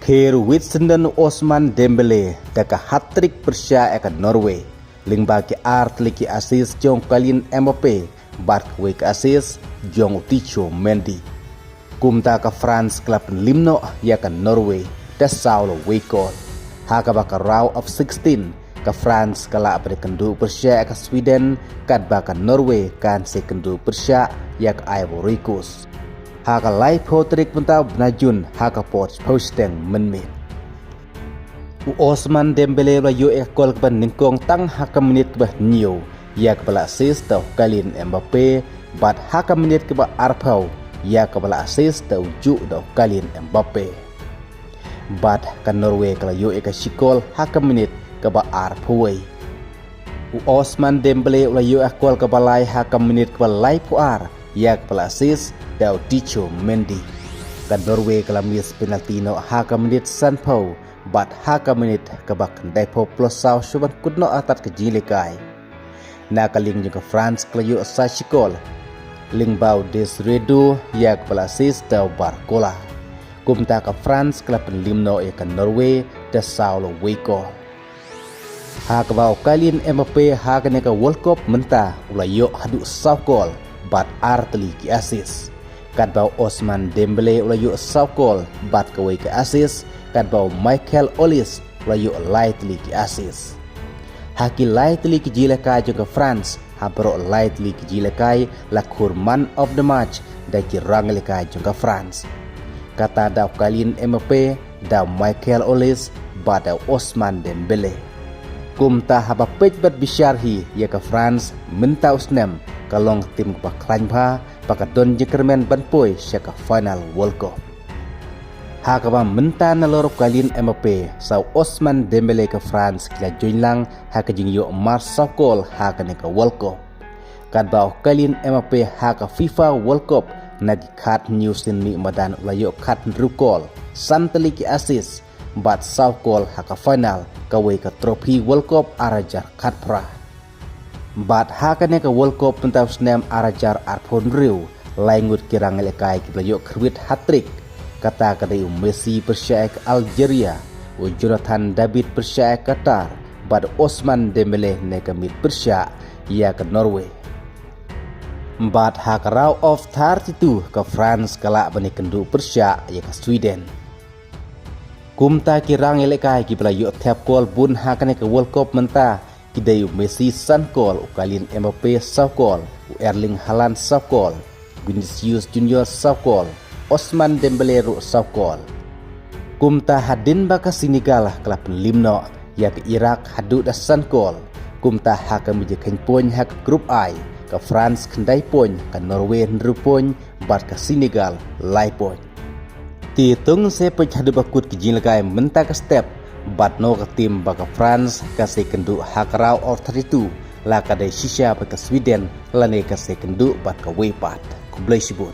Khair Witsendan Osman Dembele daka hat-trick Persia eka Norway. Lingba ki art liki asis jong kalin Mbappe bat kwe ke asis jong Ticho Mendy. Kumta ka France klub limno ya ka Norway da saulo wekol. Haka baka round of 16 ka France kala pada kendu Persia eka Sweden kad baka Norway kan se kendu Persia ya ka Ivory Coast. Haka lai potrik mentau benajun haka pot posteng menmit. Osman Dembele la yo ekol keban ningkong tang haka menit kebah new ya kebala asis tau kalin Mbappe bat haka menit kebah arpau ya kebala asis tau ju tau kalin Mbappe bat kan Norway kala yo eka sikol haka menit kebah arpawai. Osman Dembele la yo ekol kebalai haka menit kebah lai puar ya kebala asis tau Ticho Mendy. Kan Norway kala mis penalti no haka menit sanpau bat haka menit kebak daipo plus sau suban kudno atat ke jilekai. Na kaling juga France kelayu asal sikol. Lingbau des redu ya kepala asis tau Barcola. Kumta ke France kela penlimno ya ke Norway da saulo weko. Haka bau kalin Mbappe haka neka World Cup menta ulayo hadu saukol bat arteli ki asis. Kad bau Osman Dembele ulayo saukol bat kawai ke asis. Kad bau Michael Olise ulayo lightly ki asis. Haki lightly ki jilekai juga France habro lightly ki jilekai lakur man of the match daki ranglekai juga France. Kata dau kalin Mbappe dau Michael Olise badau Osman Dembele. Kumta haba pej bat bisyarhi ya ke France mentau snem kalong tim ba klanpa pakadon jekermen banpoy sya ke final World Cup. Haka ba menta na lorok kalin Mbappe sau Osman Dembele ke France kila joinlang haka jingyo Mars Sakol haka ne ke World Cup. Kad ba kalin Mbappe haka FIFA World Cup na di kat news ni madan ulayo kat rukol santali ki asis bat Sakol haka final kawai ke trofi World Cup arajar kat pra. Bat haka ne ke World Cup pentau snem arajar arpon riu laingut kirang lekai kila krwit hat-trick. Kata kadai Messi Persia ke Algeria, Jonathan David Persia ke Qatar, bad Osman Dembele nekamit Persia ia ke Norway. Bad hak round of 32 ke France kala bani kendu Persia ia ke Sweden. Kumta kirang elekai ki bela yo tap kol bun hakane ke World Cup menta kidai Messi san kol ukalin Mbappe sa kol, Erling Haaland sa kol, Vinicius Junior sa kol. Osman Dembele ru saukol. Kumta hadin baka Senegal kelap limno ya ke Iraq hadu dasan kol. Kumta haka mijekan poin hak grup I ke France kendai poin ke Norway nru poin bat ke Senegal lai poin. Titung se pej hadu bakut ke jilgai menta ke step bat no ke tim baka France ke sekendu hak raw or 32 la kadai shisha baka Sweden lane ke sekendu bat ke wepat kublai sibut.